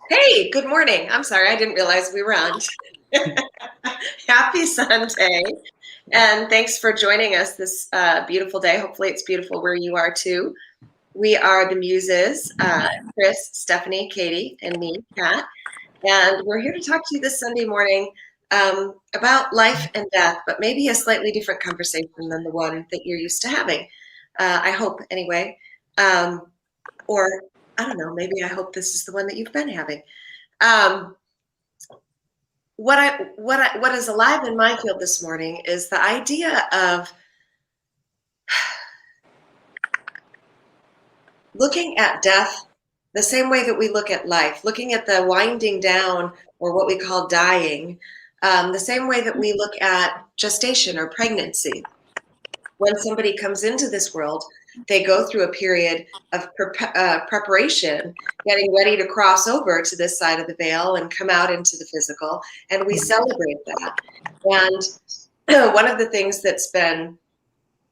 Hey, good morning. I'm sorry, I didn't realize we were on. Happy Sunday. And thanks for joining us this beautiful day. Hopefully, it's beautiful where you are too. We are the Muses, Chris, Stephanie, Katie, and me, Cat. And we're here to talk to you this Sunday morning about life and death, but maybe a slightly different conversation than the one that you're used to having. I hope, anyway. Or, I don't know, maybe I hope this is the one that you've been having. Um, what is alive in my field this morning is the idea of looking at death the same way that we look at life, looking at the winding down or what we call dying, the same way that we look at gestation or pregnancy. When somebody comes into this world, they go through a period of preparation, getting ready to cross over to this side of the veil and come out into the physical, and we celebrate that. And one of the things that's been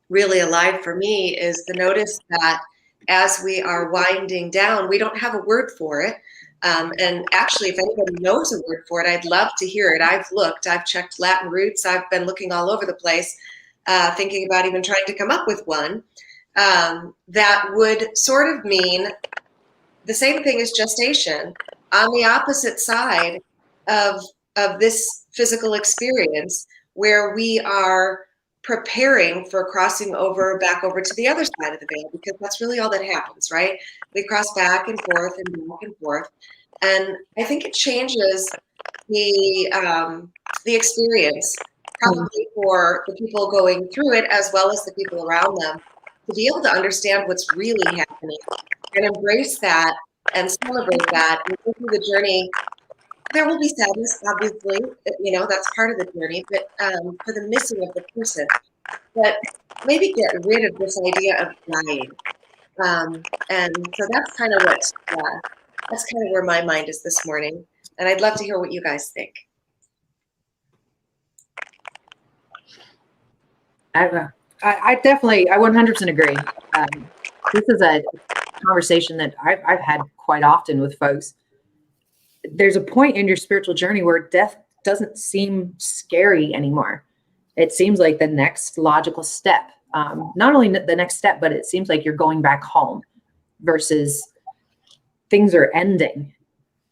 really alive for me is the notice that as we are winding down, we don't have a word for it. And actually, if anybody knows a word for it, I'd love to hear it. I've looked, I've checked Latin roots, I've been looking all over the place, thinking about even trying to come up with one that would sort of mean the same thing as gestation on the opposite side of this physical experience, where we are preparing for crossing over back over to the other side of the veil, because that's really all that happens, right? We cross back and forth and back and forth. And I think it changes the experience, probably for the people going through it as well as the people around them, to be able to understand what's really happening and embrace that and celebrate that and go through the journey. There will be sadness, obviously, that's part of the journey, but for the missing of the person. But maybe get rid of this idea of dying. And so that's kind of where my mind is this morning. And I'd love to hear what you guys think. I definitely, I 100% agree. This is a conversation that I've had quite often with folks. There's a point in your spiritual journey where death doesn't seem scary anymore. It seems like the next logical step. Not only the next step, but it seems like you're going back home versus things are ending.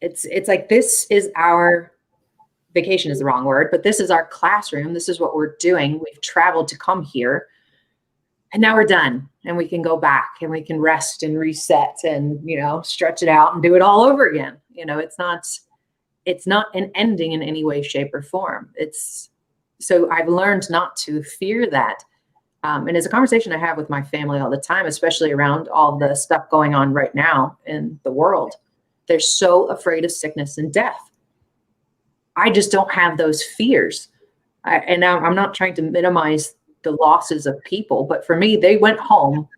It's like, this is our vacation is the wrong word, but this is our classroom. This is what we're doing. We've traveled to come here, and now we're done, and we can go back and we can rest and reset and, stretch it out and do it all over again. It's not an ending in any way, shape, or form. So I've learned not to fear that. And it's a conversation I have with my family all the time, especially around all the stuff going on right now in the world. They're so afraid of sickness and death. I just don't have those fears. And I'm not trying to minimize the losses of people, but for me, they went home.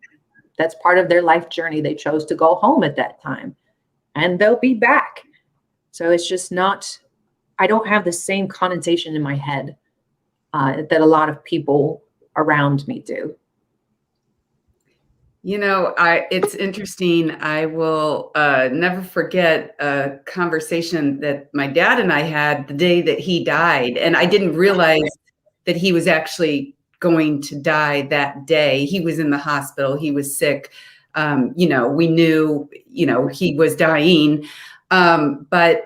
That's part of their life journey. They chose to go home at that time, and they'll be back. So it's just not, I don't have the same connotation in my head that a lot of people around me do. It's interesting. I will never forget a conversation that my dad and I had the day that he died. And I didn't realize that he was actually going to die that day. He was in the hospital. He was sick. We knew, he was dying. But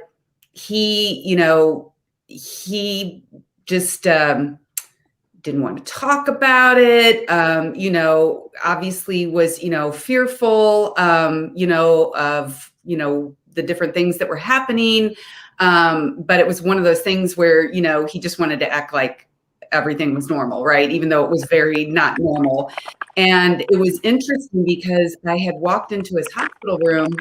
he just didn't want to talk about it, obviously was, fearful, of, the different things that were happening. But it was one of those things where, he just wanted to act like everything was normal, right? Even though it was very not normal. And it was interesting because I had walked into his hospital room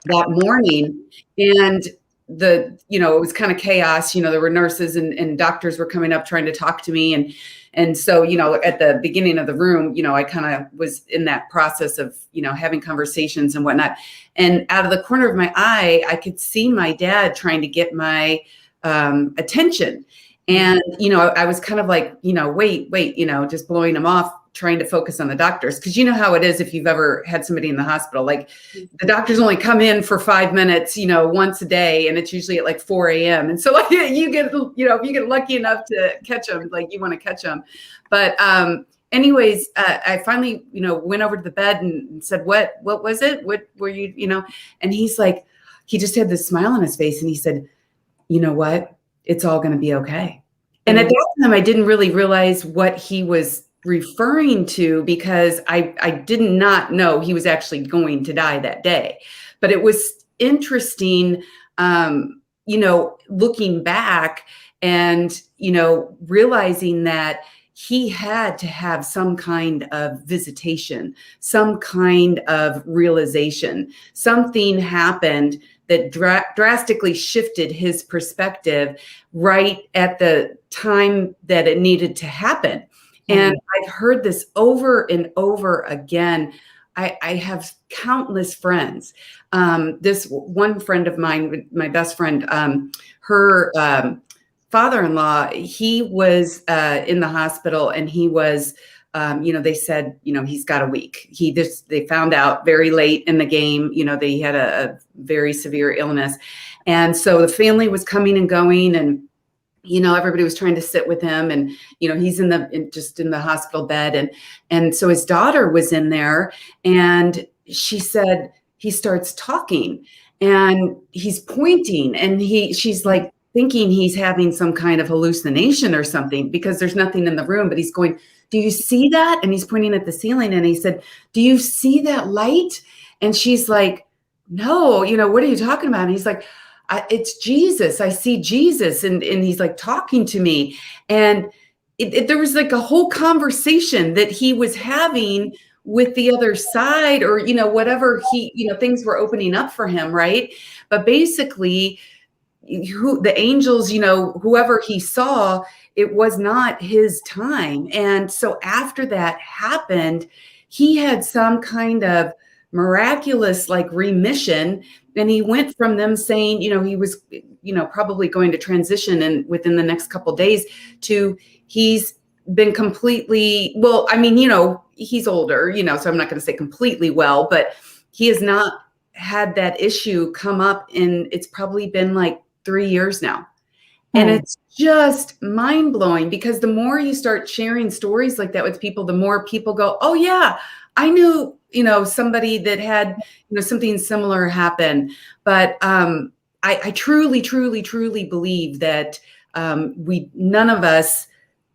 that morning, and it was kind of chaos. There were nurses and doctors were coming up trying to talk to me. And so, at the beginning of the room, I kind of was in that process of, having conversations and whatnot. And out of the corner of my eye, I could see my dad trying to get my attention. And, I was kind of like, wait, just blowing him off trying to focus on the doctors. Cause you know how it is if you've ever had somebody in the hospital, like the doctors only come in for 5 minutes, once a day. And it's usually at like 4 a.m. And so like you get, if you get lucky enough to catch them, like you want to catch them. But anyways, I finally, went over to the bed and said, what was it? What were you, and he's like, he just had this smile on his face. And he said, you know what? It's all going to be okay. And at that time, I didn't really realize what he was referring to, because I did not know he was actually going to die that day. But it was interesting, looking back and, realizing that he had to have some kind of visitation, some kind of realization. Something happened that drastically shifted his perspective right at the time that it needed to happen. Mm-hmm. And I've heard this over and over again. I have countless friends. This one friend of mine, my best friend, her father-in-law, he was in the hospital, and he was, they said, he's got a week. They found out very late in the game, they had a very severe illness. And so the family was coming and going, and, everybody was trying to sit with him, and, he's just in the hospital bed. And so his daughter was in there, and she said, he starts talking and he's pointing, and she's like, thinking he's having some kind of hallucination or something, because there's nothing in the room, but he's going, do you see that? And he's pointing at the ceiling, and he said, do you see that light? And she's like, no, what are you talking about? And he's like, it's Jesus. I see Jesus. And he's like talking to me. And there was like a whole conversation that he was having with the other side, or, whatever things were opening up for him. Right. But basically, the angels, whoever he saw, it was not his time. And so after that happened, he had some kind of miraculous like remission. And he went from them saying, he was, probably going to transition and within the next couple of days, to he's been completely, well, I mean, he's older, so I'm not going to say completely well, but he has not had that issue come up in, it's probably been like 3 years now. And it's just mind blowing, because the more you start sharing stories like that with people, the more people go, oh yeah, I knew, somebody that had, something similar happen. But I truly, truly, truly believe that none of us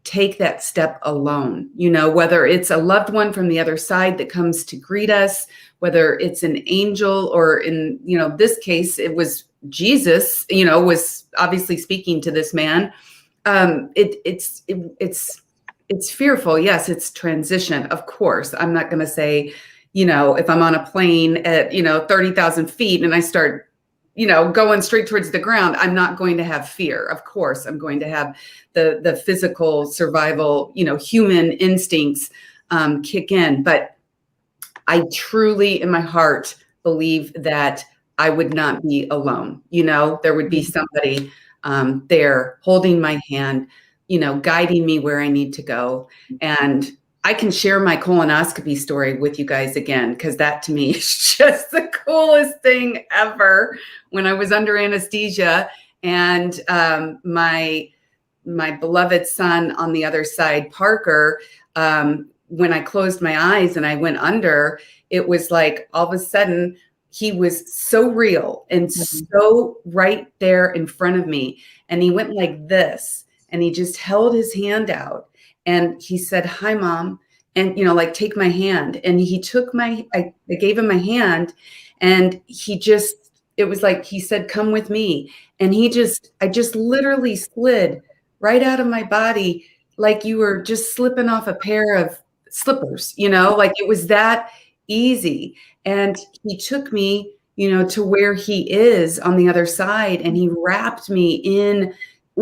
take that step alone, whether it's a loved one from the other side that comes to greet us, whether it's an angel, or in, this case, it was Jesus, was obviously speaking to this man. It's fearful. Yes, it's transition. Of course, I'm not going to say, if I'm on a plane at, 30,000 feet and I start, going straight towards the ground, I'm not going to have fear. Of course, I'm going to have the physical survival, human instincts kick in. But I truly, in my heart, believe that I would not be alone. There would be somebody there holding my hand, guiding me where I need to go. And I can share my colonoscopy story with you guys again, because that to me is just the coolest thing ever. When I was under anesthesia, and my beloved son on the other side, Parker, when I closed my eyes and I went under, it was like all of a sudden he was so real and so right there in front of me. And he went like this, and he just held his hand out, and he said, hi, Mom. And, like, take my hand. And he took I gave him my hand, and it was like, he said, come with me. And I just literally slid right out of my body, like you were just slipping off a pair of slippers, like it was that easy. And he took me, to where he is on the other side, and he wrapped me in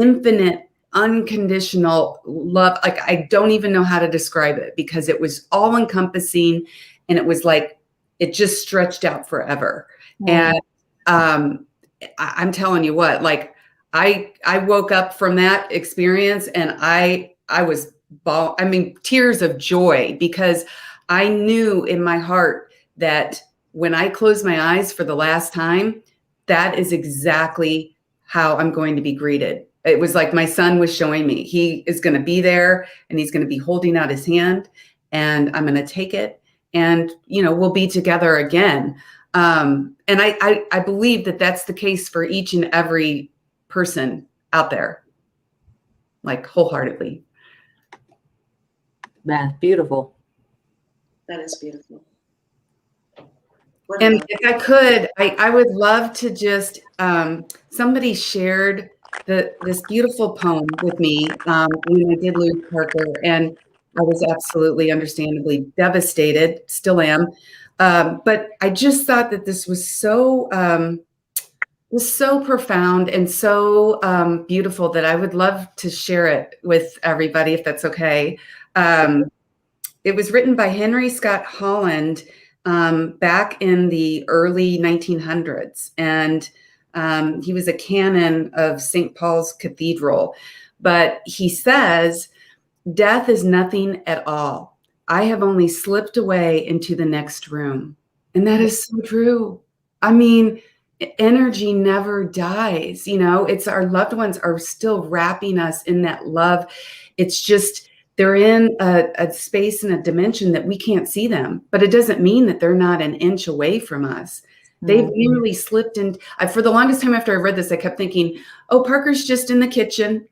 infinite, unconditional love. Like, I don't even know how to describe it, because it was all encompassing, and it was like, it just stretched out forever. And I'm telling you what, like, I woke up from that experience, and I was tears of joy, because I knew in my heart that when I close my eyes for the last time, that is exactly how I'm going to be greeted. It was like my son was showing me, he is going to be there and he's going to be holding out his hand, and I'm going to take it, and, we'll be together again. And I believe that that's the case for each and every person out there, like wholeheartedly. Man, beautiful. That is beautiful. And if I could, I would love to just, somebody shared this beautiful poem with me when I did lose Parker, and I was absolutely, understandably devastated, still am. But I just thought that this was so profound and so beautiful that I would love to share it with everybody, if that's okay. It was written by Henry Scott Holland back in the early 1900s. And he was a canon of St. Paul's Cathedral. But he says, "Death is nothing at all. I have only slipped away into the next room." And that is so true. I mean, energy never dies. It's our loved ones are still wrapping us in that love. It's just, they're in a space and a dimension that we can't see them, but it doesn't mean that they're not an inch away from us. They've merely slipped in. For the longest time after I read this, I kept thinking, oh, Parker's just in the kitchen.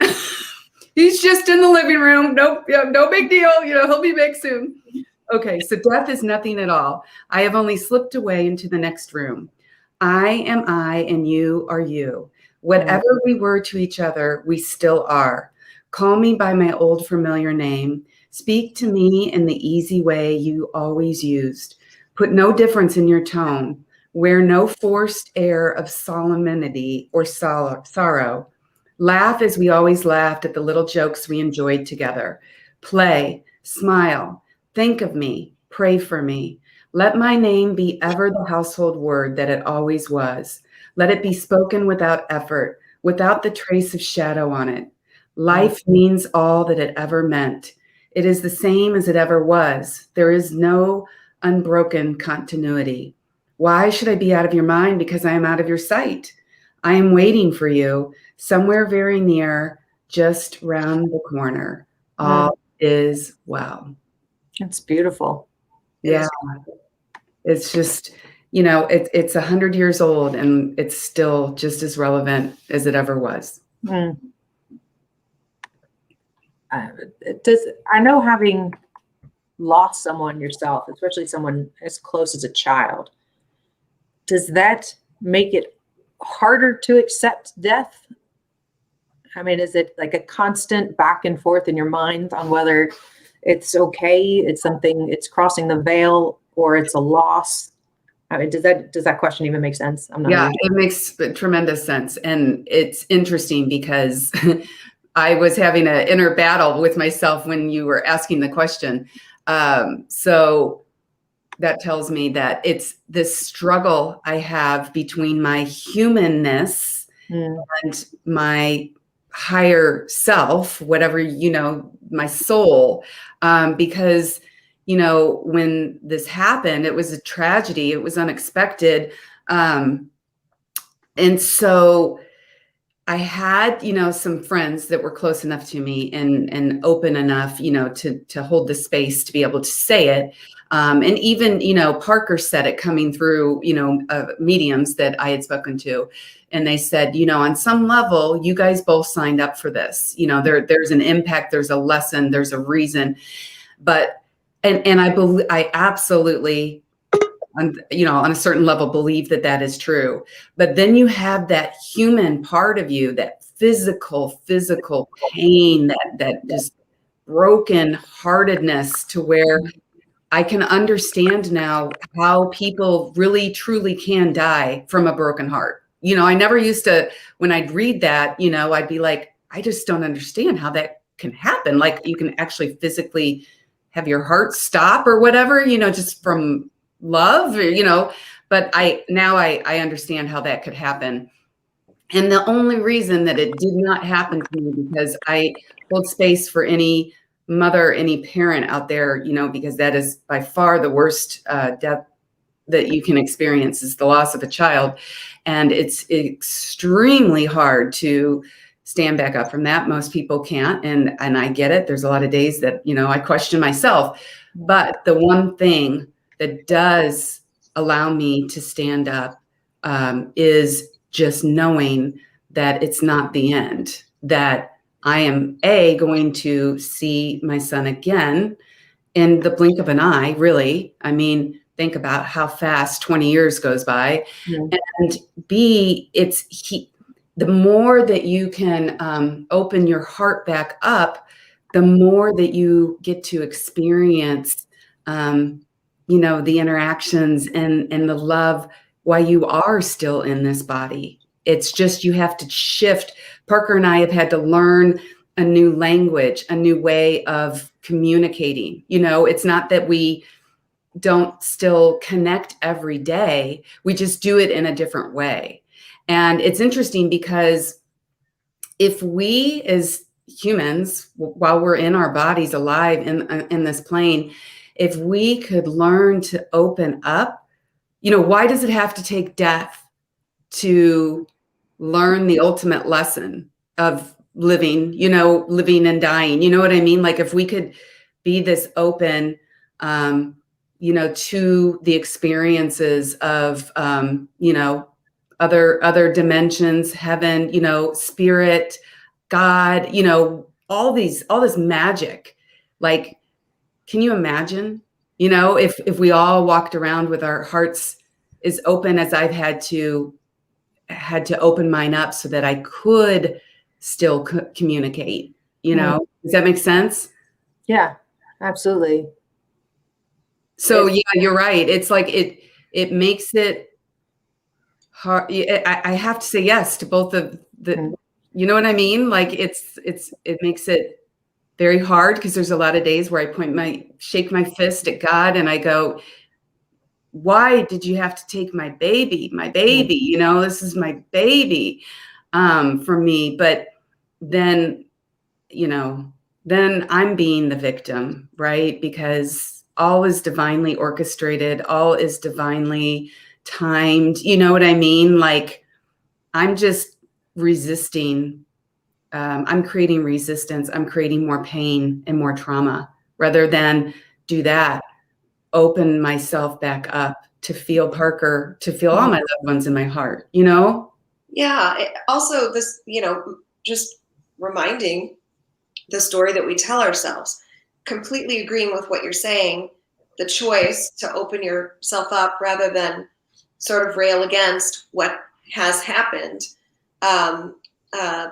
He's just in the living room. Nope, no big deal. He'll be back soon. Okay, so death is nothing at all. I have only slipped away into the next room. I am I and you are you. Whatever we were to each other, we still are. Call me by my old familiar name. Speak to me in the easy way you always used. Put no difference in your tone. Wear no forced air of solemnity or sorrow. Laugh as we always laughed at the little jokes we enjoyed together. Play, smile, think of me, pray for me. Let my name be ever the household word that it always was. Let it be spoken without effort, without the trace of shadow on it. Life means all that it ever meant. It is the same as it ever was. There is no unbroken continuity. Why should I be out of your mind because I am out of your sight? I am waiting for you somewhere very near, just round the corner. All is well. It's beautiful. Yeah. It's just, it's 100 years old and it's still just as relevant as it ever was. I know, having lost someone yourself, especially someone as close as a child, does that make it harder to accept death? I mean, is it like a constant back and forth in your mind on whether it's okay, it's something, it's crossing the veil, or it's a loss? I mean, does that question even make sense? It makes tremendous sense. And it's interesting because I was having an inner battle with myself when you were asking the question. So that tells me that it's this struggle I have between my humanness and my higher self, whatever, my soul, because, when this happened, it was a tragedy. It was unexpected. And so I had, some friends that were close enough to me and open enough, to hold the space to be able to say it. And even, Parker said it coming through, mediums that I had spoken to. And they said, on some level, you guys both signed up for this. There's an impact, there's a lesson, there's a reason. But, and I absolutely, on a certain level, believe that is true. But then you have that human part of you, that physical pain, that just broken heartedness, to where I can understand now how people really truly can die from a broken heart. I never used to, when I'd read that, I'd be like, I just don't understand how that can happen. Like, you can actually physically have your heart stop or whatever, just from love, but I understand how that could happen. And the only reason that it did not happen to me, because I hold space for any mother, any parent out there, because that is by far the worst death that you can experience, is the loss of a child. And it's extremely hard to stand back up from that. Most people can't. And I get it. There's a lot of days that, I question myself. But the one thing that does allow me to stand up is just knowing that it's not the end, that I am going to see my son again in the blink of an eye, really. I mean, think about how fast 20 years goes by. Yeah. And B, the more that you can open your heart back up, the more that you get to experience, the interactions and the love while you are still in this body. It's just, you have to shift. Parker and I have had to learn a new language, a new way of communicating. It's not that we don't still connect every day. We just do it in a different way. And it's interesting because if we as humans, while we're in our bodies alive in this plane, if we could learn to open up, why does it have to take death to learn the ultimate lesson of living, living and dying? You know what I mean? Like, if we could be this open, to the experiences of, other dimensions, heaven, spirit, God, all this magic. Like, can you imagine, if we all walked around with our hearts as open as I've had to open mine up so that I could still communicate, Does that make sense? Yeah, absolutely. So yeah, you're right. It's like, it makes it hard. I have to say yes to both of the, you know what I mean? Like, it makes it very hard, because there's a lot of days where I shake my fist at God and I go, why did you have to take my baby? This is my baby, for me. But then, then I'm being the victim, right? Because all is divinely orchestrated, all is divinely timed. You know what I mean? Like, I'm just resisting. I'm creating resistance. I'm creating more pain and more trauma, rather than do that, open myself back up to feel Parker, to feel all my loved ones in my heart, Yeah. Also, this, just reminding the story that we tell ourselves, completely agreeing with what you're saying, the choice to open yourself up rather than sort of rail against what has happened.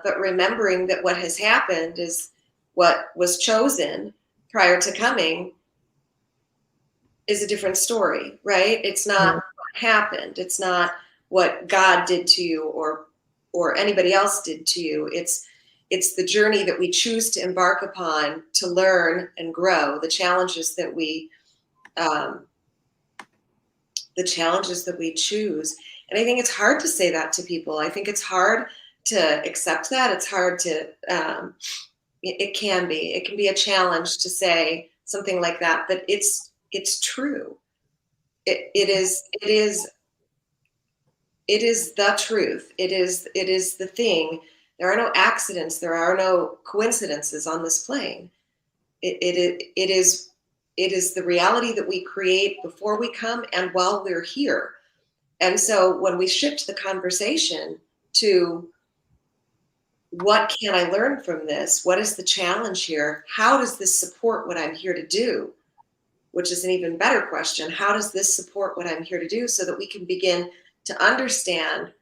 But remembering that what has happened is what was chosen prior to coming is a different story, right? It's not what happened. It's not what God did to you or anybody else did to you. It's the journey that we choose to embark upon to learn and grow, the challenges that we choose. And I think it's hard to say that to people. I think it's hard to accept that. It's hard to, it can be a challenge to say something like that, but it's true. It is the truth. It is the thing. There are no accidents. There are no coincidences on this plane. It is the reality that we create before we come and while we're here. And so when we shift the conversation to what can I learn from this? What is the challenge here? How does this support what I'm here to do? Which is an even better question. How does this support what I'm here to do, so that we can begin to understand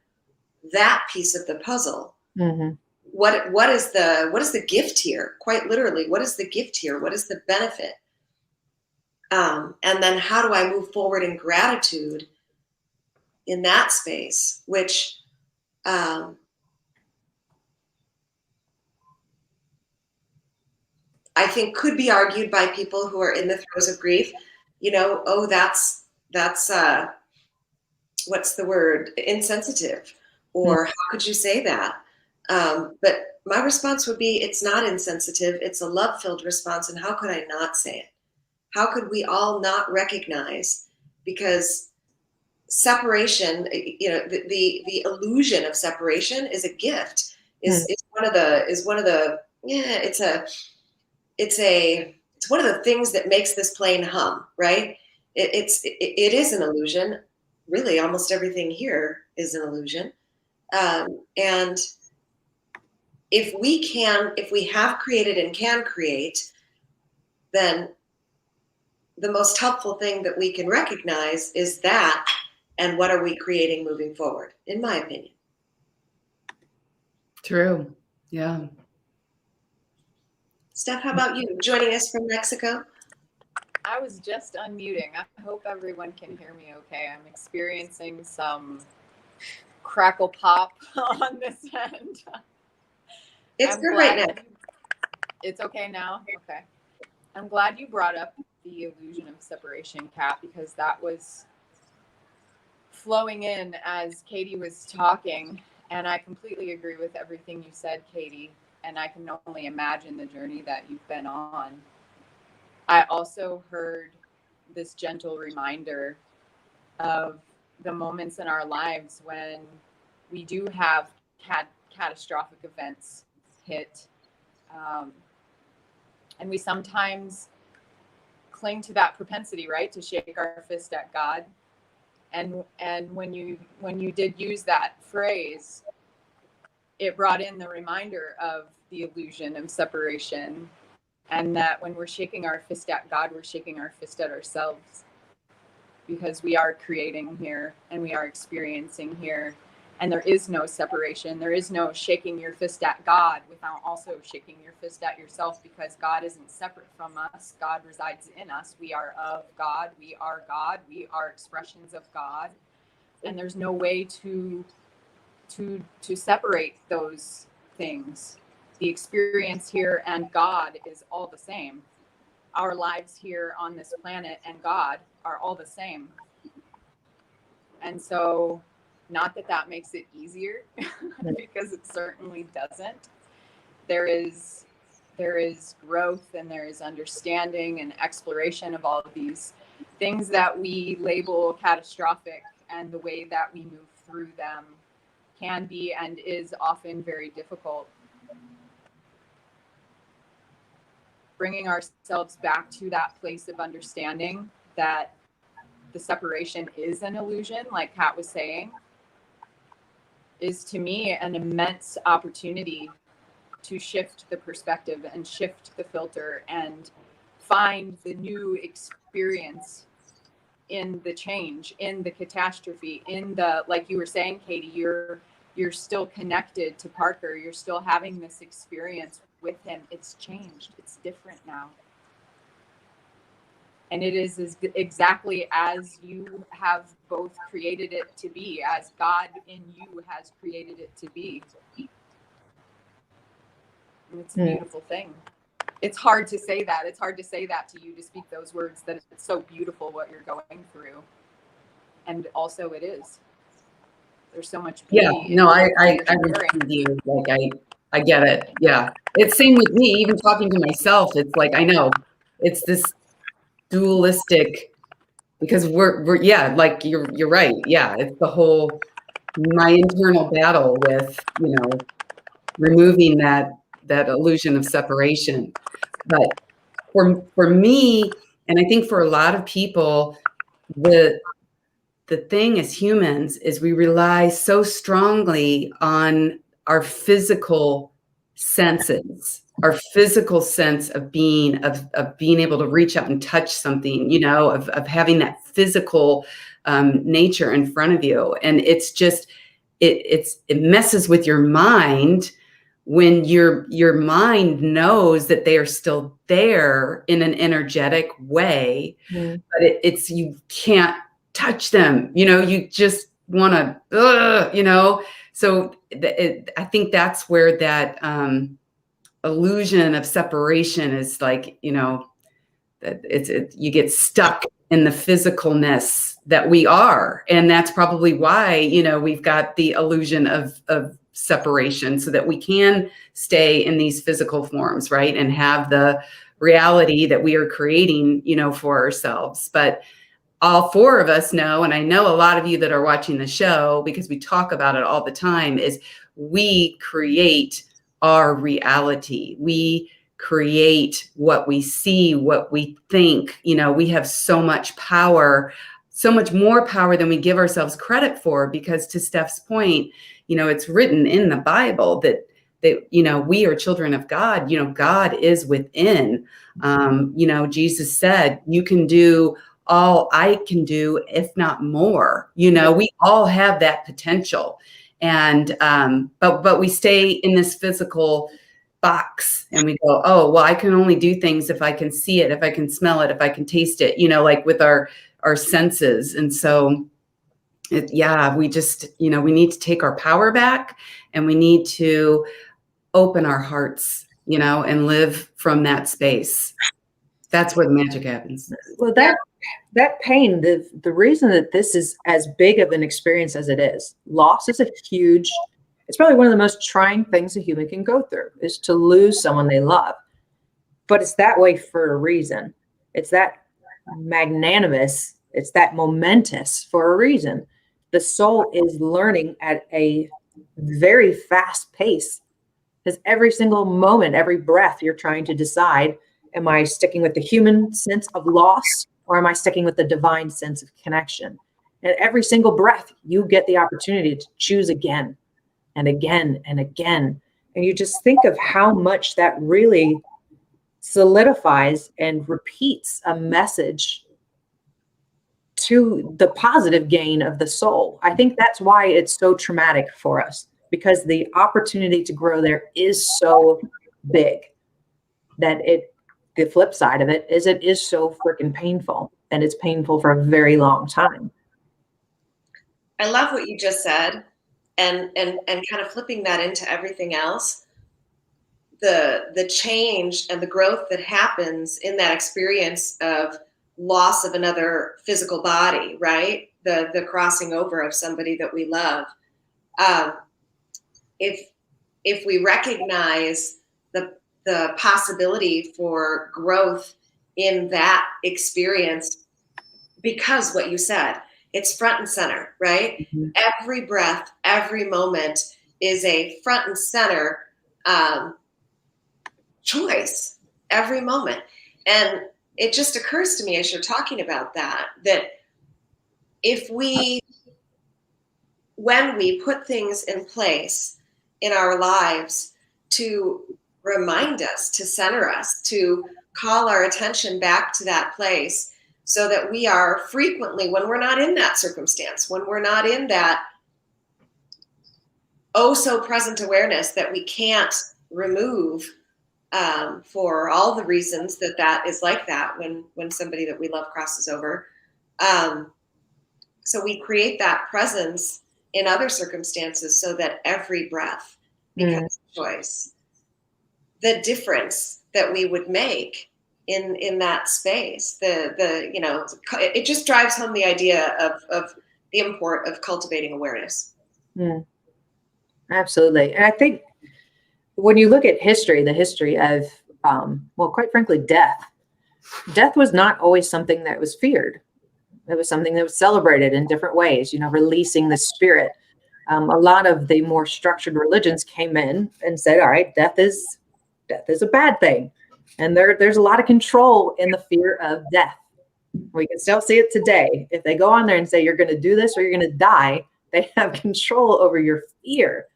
that piece of the puzzle? Mm-hmm. What is the gift here? Quite literally, what is the gift here? What is the benefit? And then how do I move forward in gratitude in that space, which I think could be argued by people who are in the throes of grief. Oh, that's what's the word? Insensitive, or how could you say that? But my response would be, it's not insensitive. It's a love-filled response. And how could I not say it? How could we all not recognize? Because separation, the illusion of separation is a gift. Is one of the it's one of the things that makes this plane hum, right? It is an illusion. Really, almost everything here is an illusion. And if we have created and can create, then the most helpful thing that we can recognize is that, and what are we creating moving forward, in my opinion. True. Yeah. Steph, how about you? Joining us from Mexico? I was just unmuting. I hope everyone can hear me okay. I'm experiencing some crackle pop on this end. It's good right now. It's okay now? Okay. I'm glad you brought up the illusion of separation, Kat, because that was flowing in as Katie was talking. And I completely agree with everything you said, Katie. And I can only imagine the journey that you've been on. I also heard this gentle reminder of the moments in our lives when we do have catastrophic events hit. And we sometimes cling to that propensity, right, to shake our fist at God. And when you did use that phrase, it brought in the reminder of the illusion of separation, and that when we're shaking our fist at God, we're shaking our fist at ourselves, because we are creating here and we are experiencing here. And there is no separation. There is no shaking your fist at God without also shaking your fist at yourself, because God isn't separate from us. God resides in us. We are of God. We are God. We are expressions of God. And there's no way to separate those things. The experience here and God is all the same. Our lives here on this planet and God are all the same. And so, not that makes it easier, because it certainly doesn't. There is growth, and there is understanding and exploration of all of these things that we label catastrophic, and the way that we move through them can be and is often very difficult. Bringing ourselves back to that place of understanding that the separation is an illusion, like Kat was saying, is to me an immense opportunity to shift the perspective and shift the filter and find the new experience in the change, in the catastrophe, in the, like you were saying, Katie, you're still connected to Parker. You're still having this experience with him. It's changed. It's different now. And it is exactly as you have both created it to be, as God in you has created it to be. And it's a beautiful thing. It's hard to say that. It's hard to say that to you, to speak those words, that it's so beautiful what you're going through. And also it is. There's so much beauty. Yeah, no, I agree with you. Like, I get it. Yeah. It's same with me, even talking to myself. It's like, I know it's this dualistic, because we're yeah, like you're right. Yeah. It's the whole, my internal battle with, removing that illusion of separation. But for me, and I think for a lot of people, the thing as humans is we rely so strongly on our physical senses, our physical sense of being, of being able to reach out and touch something, of having that physical nature in front of you. And it's just, it messes with your mind when your mind knows that they are still there in an energetic way, but it's you can't touch them, you just want to, so I think that's where that illusion of separation is, like, that you get stuck in the physicalness that we are. And that's probably why, we've got the illusion of separation so that we can stay in these physical forms, right? And have the reality that we are creating, for ourselves. But all four of us know, and I know a lot of you that are watching the show, because we talk about it all the time, is we create our reality. We create what we see, what we think. We have so much power, so much more power than we give ourselves credit for, because to Steph's point, it's written in the Bible that we are children of God. God is within. Jesus said, you can do all I can do, if not more. We all have that potential. And but we stay in this physical box and we go, oh, well, I can only do things if I can see it, if I can smell it, if I can taste it, like with our senses. And so we just, we need to take our power back, and we need to open our hearts, and live from that space. That's where the magic happens. Well, that pain, the reason that this is as big of an experience as it is, loss is it's probably one of the most trying things a human can go through, is to lose someone they love. But it's that way for a reason. It's that magnanimous, it's that momentous for a reason. The soul is learning at a very fast pace, because every single moment, every breath, you're trying to decide, am I sticking with the human sense of loss, or am I sticking with the divine sense of connection? And every single breath, you get the opportunity to choose again and again and again. And you just think of how much that really solidifies and repeats a message to the positive gain of the soul. I think that's why it's so traumatic for us, because the opportunity to grow there is so big that the flip side of it is so freaking painful, and it's painful for a very long time. I love what you just said, and kind of flipping that into everything else. The change and the growth that happens in that experience of loss of another physical body, right? The crossing over of somebody that we love. If we recognize the possibility for growth in that experience, because what you said, it's front and center, right? Mm-hmm. Every breath, every moment is a front and center choice, every moment. And it just occurs to me as you're talking about that when we put things in place in our lives to remind us, to center us, to call our attention back to that place, so that we are frequently, when we're not in that circumstance, when we're not in that oh so present awareness that we can't remove for all the reasons that is like that when somebody that we love crosses over. So we create that presence in other circumstances so that every breath becomes a choice. The difference that we would make in that space, it just drives home the idea of the import of cultivating awareness. Absolutely. And I think when you look at history, the history of, quite frankly, death was not always something that was feared. It was something that was celebrated in different ways, releasing the spirit. A lot of the more structured religions came in and said, all right, death is a bad thing. And there's a lot of control in the fear of death. We can still see it today. If they go on there and say, you're going to do this or you're going to die, they have control over your fear.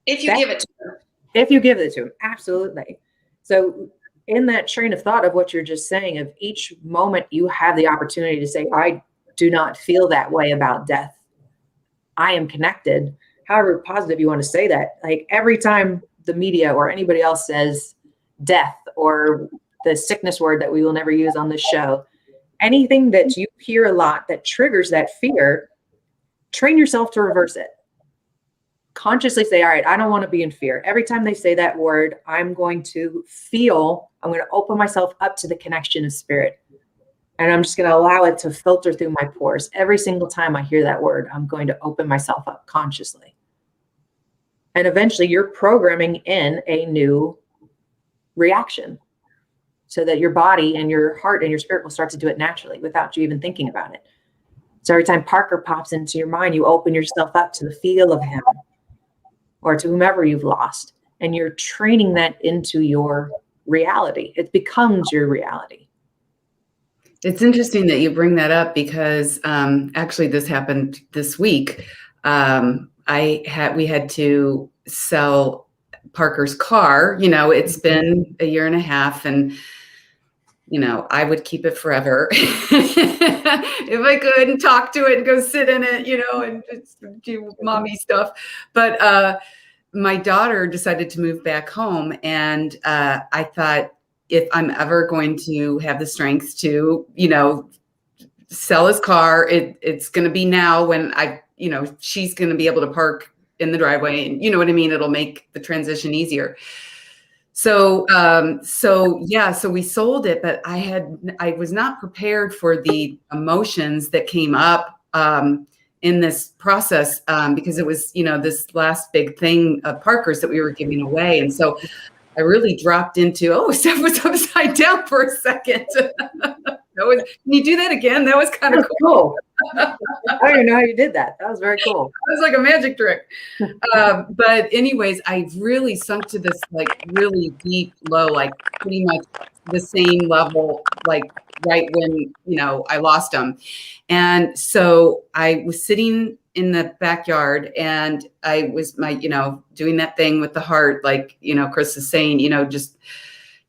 If you give it to them. If you give it to them, absolutely. So in that train of thought of what you're just saying, of each moment you have the opportunity to say, I do not feel that way about death. I am connected. However positive you want to say that. Like every time the media or anybody else says death or the sickness word that we will never use on this show, anything that you hear a lot that triggers that fear, train yourself to reverse it. Consciously say, all right, I don't want to be in fear. Every time they say that word, I'm going to open myself up to the connection of spirit. And I'm just going to allow it to filter through my pores. Every single time I hear that word, I'm going to open myself up consciously. And eventually you're programming in a new reaction so that your body and your heart and your spirit will start to do it naturally without you even thinking about it. So every time Parker pops into your mind, you open yourself up to the feel of him or to whomever you've lost. And you're training that into your reality. It becomes your reality. It's interesting that you bring that up because actually this happened this week. We had to sell Parker's car. You know, it's been a year and a half, and you know, I would keep it forever if I could, and talk to it and go sit in it, you know, and just do mommy stuff. But my daughter decided to move back home, and I thought, if I'm ever going to have the strength to, you know, sell his car, it's going to be now, when she's going to be able to park in the driveway, and you know what I mean? It'll make the transition easier. So we sold it, but I was not prepared for the emotions that came up in this process, because it was, you know, this last big thing of Parker's that we were giving away. And so I really dropped into, Steph was upside down for a second. Can you do that again? That was kind of cool. I don't even know how you did that. That was very cool. It was like a magic trick. But anyways, I really sunk to this like really deep low, like pretty much the same level, like right when, you know, I lost him. And so I was sitting in the backyard, and I was doing that thing with the heart, like, you know, Chris is saying, you know, just,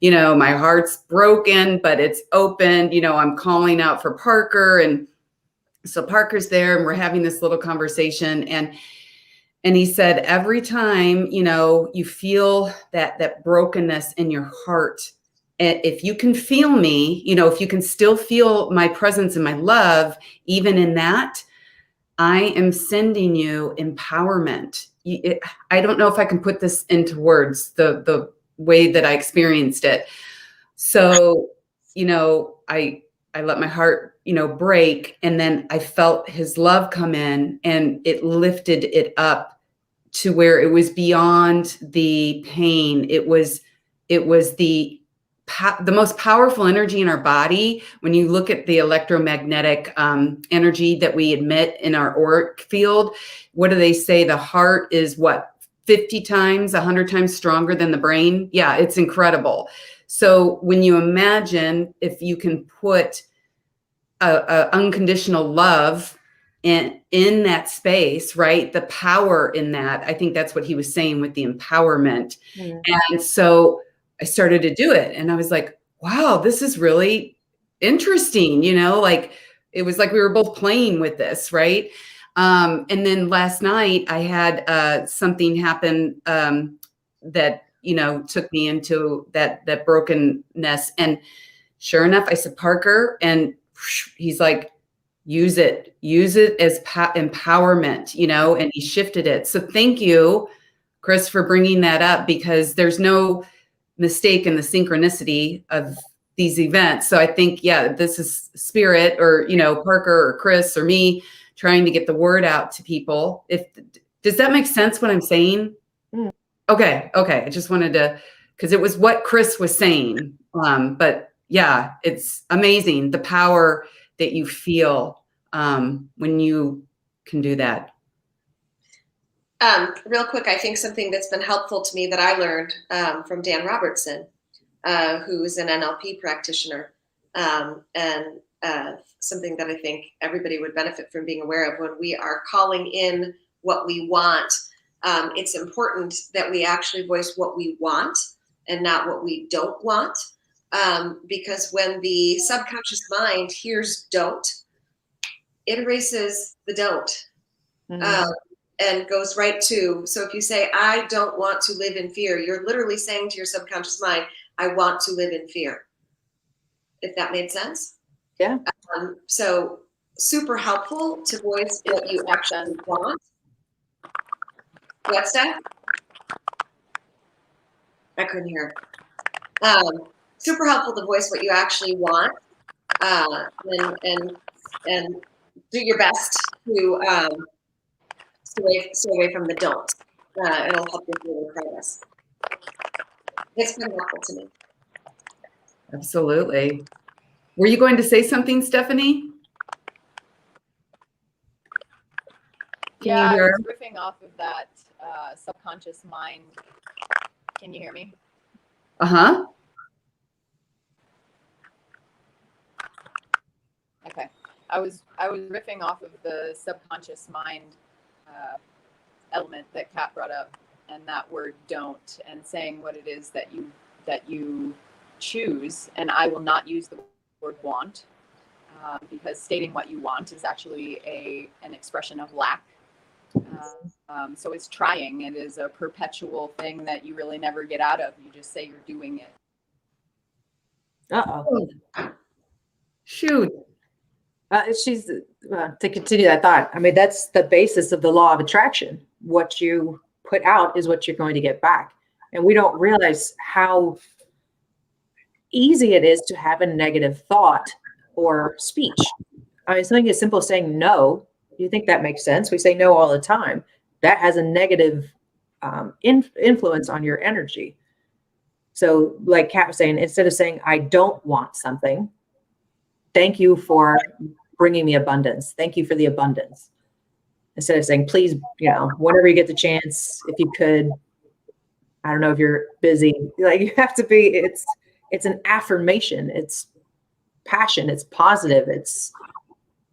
you know, my heart's broken, but it's open, you know, I'm calling out for Parker. And so Parker's there, and we're having this little conversation, and he said, every time, you know, you feel that brokenness in your heart, if you can feel me, you know, if you can still feel my presence and my love, even in that, I am sending you empowerment. I don't know if I can put this into words, the way that I experienced it. So, you know, I let my heart, you know, break, and then I felt his love come in, and it lifted it up to where it was beyond the pain. It was the most powerful energy in our body. When you look at the electromagnetic energy that we emit in our auric field, what do they say? The heart is 50 times, 100 times stronger than the brain. Yeah, it's incredible. So when you imagine, if you can put a unconditional love in that space, right? The power in that, I think that's what he was saying with the empowerment. Mm-hmm. And so I started to do it, and I was like, wow, this is really interesting. You know, like it was like we were both playing with this, right? And then last night I had something happen that, you know, took me into that brokenness. And sure enough, I said, Parker, and he's like, use it as empowerment, you know, and he shifted it. So thank you, Chris, for bringing that up, because there's no mistake in the synchronicity of these events. So I think, yeah, this is spirit, or, you know, Parker or Chris or me trying to get the word out to people. Does that make sense what I'm saying? Mm. Okay. I just wanted to, because it was what Chris was saying. But yeah, it's amazing the power that you feel when you can do that. Real quick, I think something that's been helpful to me that I learned from Dan Robertson, who's an NLP practitioner, and something that I think everybody would benefit from being aware of when we are calling in what we want. It's important that we actually voice what we want and not what we don't want, because when the subconscious mind hears don't, it erases the don't. Mm-hmm. And goes right to, so if you say, I don't want to live in fear, you're literally saying to your subconscious mind, I want to live in fear. If that made sense? Yeah. So super helpful to voice what you actually want. What's that? I couldn't hear. Super helpful to voice what you actually want, and do your best to stay away from the don't. it'll help you through the progress. It's been helpful to me. Absolutely. Were you going to say something, Stephanie? Can you I hear? was riffing off of that subconscious mind. Can you hear me? Uh-huh. Okay. I was riffing off of the subconscious mind element that Kat brought up, and that word "don't," and saying what it is that you choose. And I will not use the word "want," because stating what you want is actually an expression of lack. So it's trying. It is a perpetual thing that you really never get out of. You just say you're doing it. Uh-oh. Shoot. She's to continue that thought. I mean, that's the basis of the law of attraction. What you put out is what you're going to get back. And we don't realize how easy it is to have a negative thought or speech. I mean, something as simple as saying no. You think that makes sense? We say no all the time. That has a negative influence on your energy. So, like Kat was saying, instead of saying I don't want something, thank you for bringing me abundance. Thank you for the abundance. Instead of saying, please, whenever you get the chance, if you could, I don't know if you're busy, like you have to be, it's an affirmation. It's passion. It's positive. It's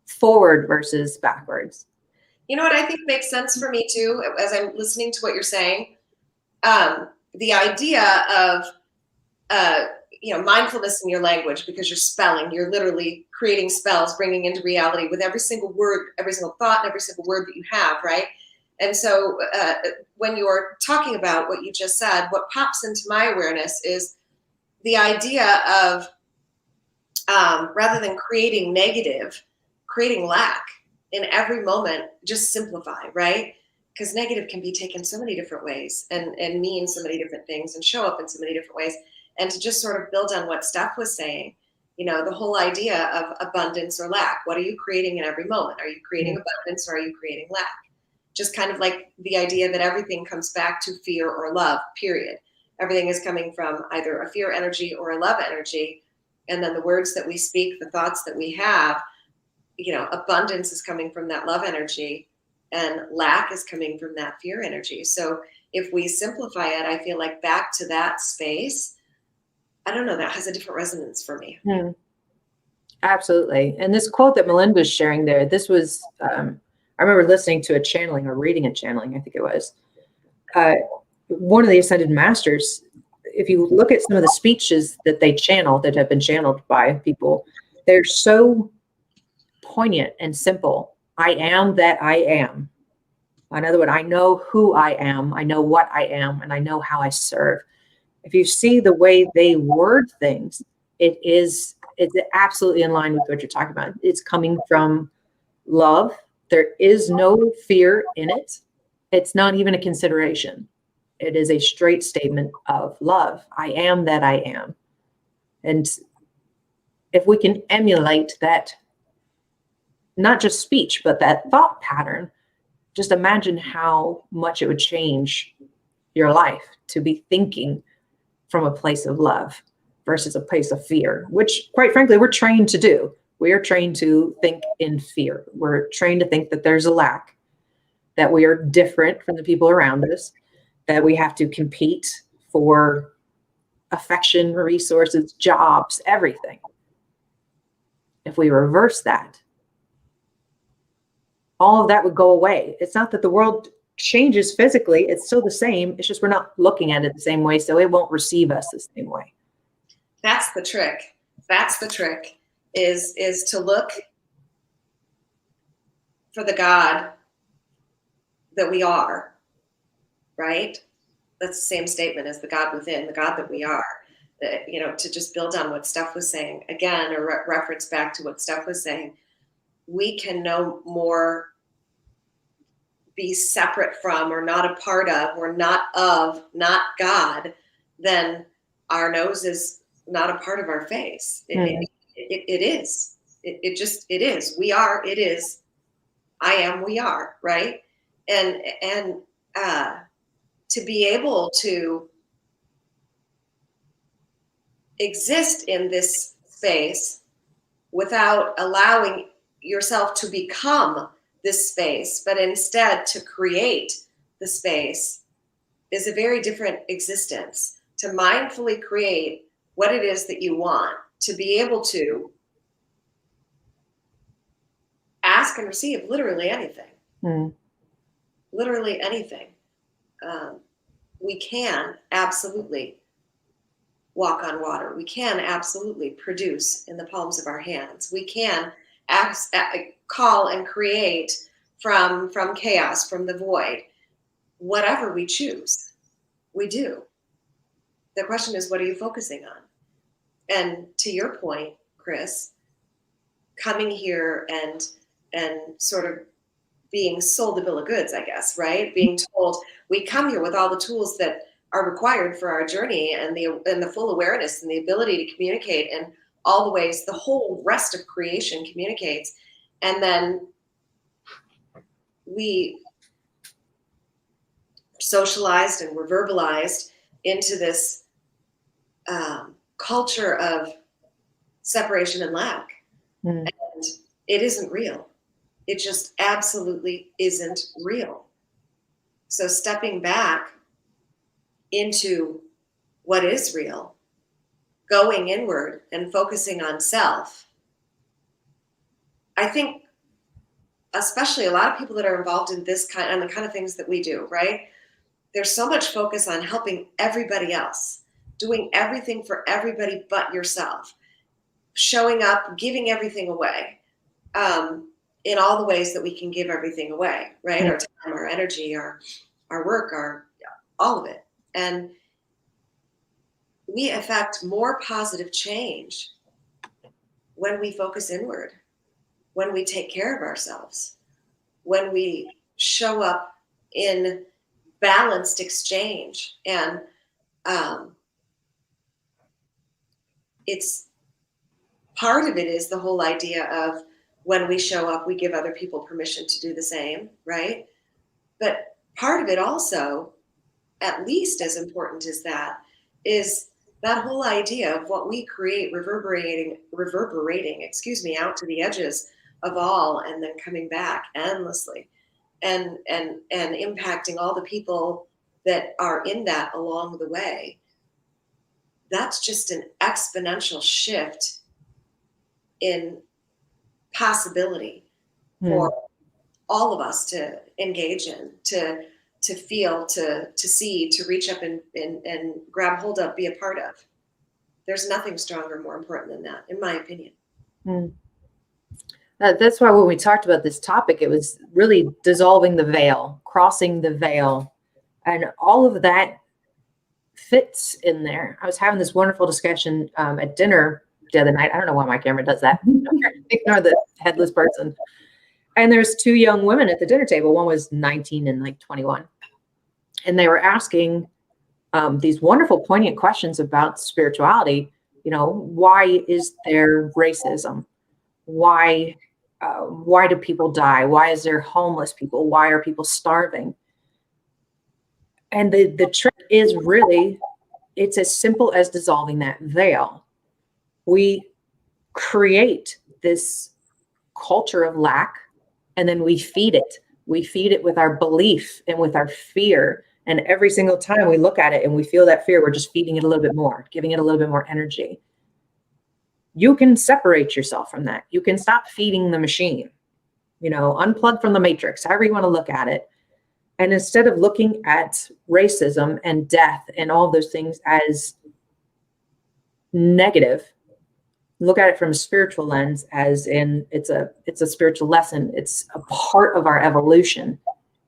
forward versus backwards. You know what I think makes sense for me too, as I'm listening to what you're saying? The idea of, mindfulness in your language, because you're spelling, you're literally creating spells, bringing into reality with every single word, every single thought, and every single word that you have, right? And so when you're talking about what you just said, what pops into my awareness is the idea of, rather than creating negative, creating lack in every moment, just simplify, right? Because negative can be taken so many different ways and mean so many different things and show up in so many different ways. And to just sort of build on what Steph was saying, the whole idea of abundance or lack. What are you creating in every moment? Are you creating abundance or are you creating lack? Just kind of like the idea that everything comes back to fear or love, period. Everything is coming from either a fear energy or a love energy. And then the words that we speak, the thoughts that we have, abundance is coming from that love energy and lack is coming from that fear energy. So if we simplify it, I feel like back to that space, I don't know, that has a different resonance for me. Absolutely. And this quote that Melinda was sharing there, this was, I remember listening to a channeling or reading a channeling, I think it was. One of the Ascended Masters, if you look at some of the speeches that they channel, that have been channeled by people, they're so poignant and simple. I am that I am. In other words, I know who I am, I know what I am, and I know how I serve. If you see the way they word things, it's absolutely in line with what you're talking about. It's coming from love. There is no fear in it. It's not even a consideration. It is a straight statement of love. I am that I am. And if we can emulate that, not just speech, but that thought pattern, just imagine how much it would change your life to be thinking from a place of love versus a place of fear, which quite frankly, we're trained to do. We are trained to think in fear. We're trained to think that there's a lack, that we are different from the people around us, that we have to compete for affection, resources, jobs, everything. If we reverse that, all of that would go away. It's not that the world changes physically, it's still the same. It's just we're not looking at it the same way, so it won't receive us the same way. That's the trick. That's the trick, is to look for the God that we are, right? That's the same statement as the God within, the God that we are. To just build on what Steph was saying, again, or reference back to what Steph was saying, we can no more be separate from or not a part of or not God than our nose is not a part of our face. It is. It is. We are. It is. I am. We are. Right. And to be able to exist in this space without allowing yourself to become this space, but instead to create the space, is a very different existence. To mindfully create what it is that you want, to be able to ask and receive literally anything. Literally anything. We can absolutely walk on water. We can absolutely produce in the palms of our hands. We can call and create from chaos, from the void. Whatever we choose, we do. The question is, what are you focusing on? And to your point, Chris, coming here and sort of being sold a bill of goods, I guess, right? Being told we come here with all the tools that are required for our journey and the full awareness and the ability to communicate in all the ways the whole rest of creation communicates. And then we socialized and were verbalized into this culture of separation and lack. And it isn't real. It just absolutely isn't real. So stepping back into what is real, going inward and focusing on self. I think especially a lot of people that are involved in this and the kind of things that we do, right? There's so much focus on helping everybody else, doing everything for everybody but yourself, showing up, giving everything away. In all the ways that we can give everything away, right? Our time, our energy, our work, all of it. And we affect more positive change when we focus inward, when we take care of ourselves, when we show up in balanced exchange. And it's part of it is the whole idea of, when we show up, we give other people permission to do the same, right? But part of it also, at least as important as that, is that whole idea of what we create reverberating, out to the edges of all, and then coming back endlessly, and impacting all the people that are in that along the way. That's just an exponential shift in possibility for all of us to engage in, to feel, to see, to reach up and grab hold of, be a part of. There's nothing stronger, more important than that, in my opinion. That's why when we talked about this topic, it was really dissolving the veil, crossing the veil, and all of that fits in there. I was having this wonderful discussion at dinner the other night. I don't know why my camera does that. Ignore the headless person. And there's two young women at the dinner table. One was 19 and like 21. And they were asking these wonderful, poignant questions about spirituality. You know, why is there racism? Why do people die? Why is there homeless people? Why are people starving? And the trick is really, it's as simple as dissolving that veil. We create this culture of lack, and then we feed it. We feed it with our belief and with our fear. And every single time we look at it and we feel that fear, we're just feeding it a little bit more, giving it a little bit more energy. You can separate yourself from that. You can stop feeding the machine, unplug from the matrix, however you want to look at it. And instead of looking at racism and death and all those things as negative, look at it from a spiritual lens, as in it's a spiritual lesson. It's a part of our evolution.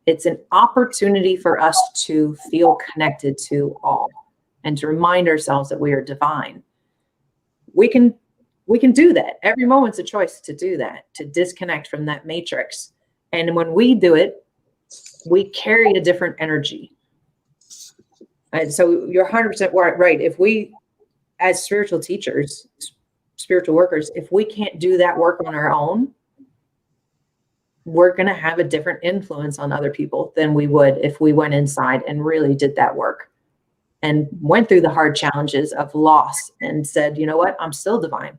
It's an opportunity for us to feel connected to all and to remind ourselves that we are divine. We can do that. Every moment's a choice to do that, to disconnect from that matrix. And when we do it, we carry a different energy. And so you're 100% right. If we, as spiritual teachers, spiritual workers, if we can't do that work on our own, we're going to have a different influence on other people than we would if we went inside and really did that work and went through the hard challenges of loss and said, you know what, I'm still divine.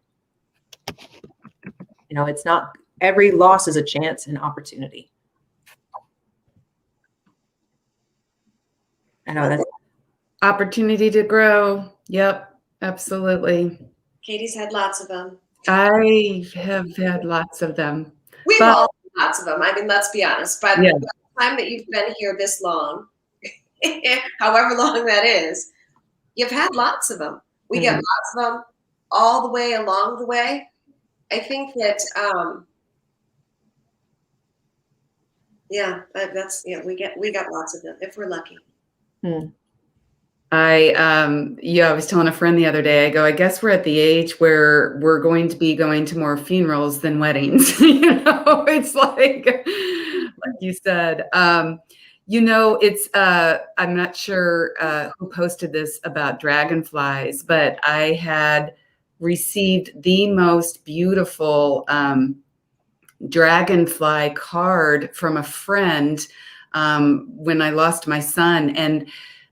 You know, it's not every loss is a chance and opportunity. I know that's Opportunity to grow. Yep, absolutely. Katie's had lots of them. I have had lots of them. We've But- all had lots of them. I mean, let's be honest. By Yeah. the time that you've been here this long, however long that is, you've had lots of them. We get lots of them all the way along the way. I think that, we got lots of them if we're lucky. I was telling a friend the other day, I go, I guess we're at the age where we're going to be going to more funerals than weddings. You know, it's like you said, you know, it's, I'm not sure who posted this about dragonflies, but I had received the most beautiful dragonfly card from a friend when I lost my son, and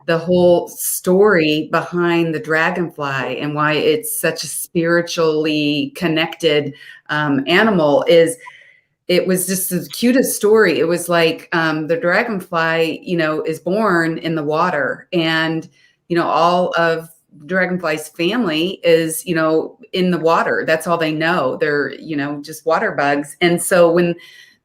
the whole story behind the dragonfly and why it's such a spiritually connected animal is, it was just the cutest story. It was like the dragonfly, you know, is born in the water, and, you know, all of dragonfly's family is, you know, in the water. That's all they know. They're, you know, just water bugs. And so when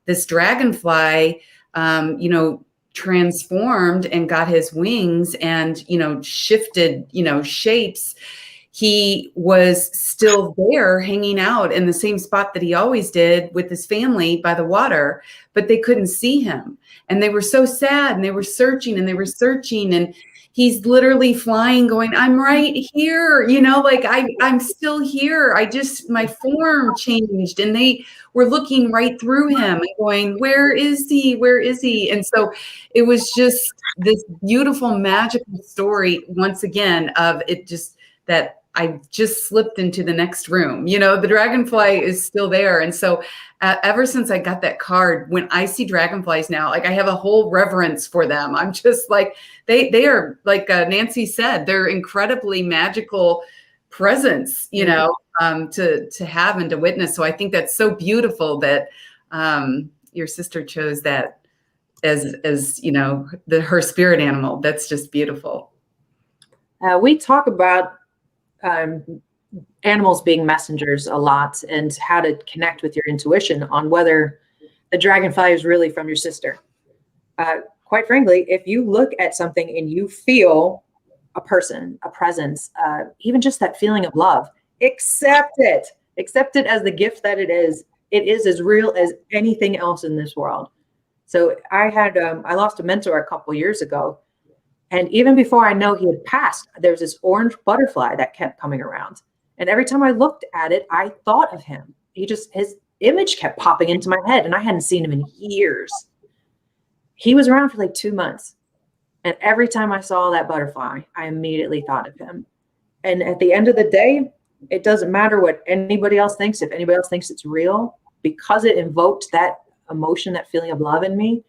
this dragonfly, you know, transformed and got his wings and, you know, shifted, you know, shapes, he was still there hanging out in the same spot that he always did with his family by the water, but they couldn't see him. And they were so sad, and they were searching and they were searching, and he's literally flying going, I'm right here, you know, like I'm still here. My form changed, and they were looking right through him and going, where is he? Where is he? And so it was just this beautiful, magical story once again of it, just that I just slipped into the next room. You know, the dragonfly is still there. And so ever since I got that card, when I see dragonflies now, like I have a whole reverence for them. I'm just like, they are, like Nancy said, they're incredibly magical presence, you know, to have and to witness. So I think that's so beautiful that your sister chose that as you know, her spirit animal. That's just beautiful. we talk about animals being messengers a lot, and how to connect with your intuition on whether the dragonfly is really from your sister. Quite frankly, if you look at something and you feel a person, a presence, even just that feeling of love, accept it as the gift that it is. It is as real as anything else in this world. So I lost a mentor a couple years ago, and even before I know he had passed, there's this orange butterfly that kept coming around. And every time I looked at it, I thought of him. His image kept popping into my head, and I hadn't seen him in years. He was around for like 2 months. And every time I saw that butterfly, I immediately thought of him. And at the end of the day, it doesn't matter what anybody else thinks. If anybody else thinks it's real, because it invoked that emotion, that feeling of love in me,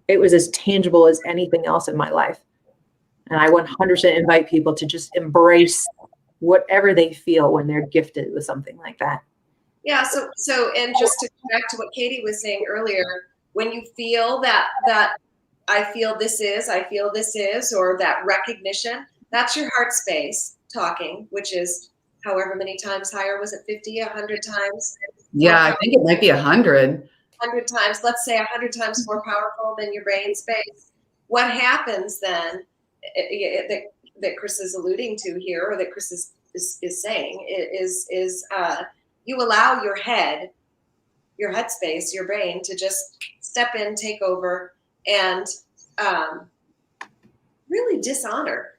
it was as tangible as anything else in my life. And I 100% invite people to just embrace whatever they feel when they're gifted with something like that. Yeah. So, and just to connect to what Katie was saying earlier, when you feel that I feel this is, or that recognition, that's your heart space talking, which is however many times higher. Was it 50, 100 times? Yeah, I think it might be 100. 100 times, let's say 100 times more powerful than your brain space. What happens then, that Chris is alluding to here, or that Chris is saying, is you allow your head space, your brain, to just step in, take over, and really dishonor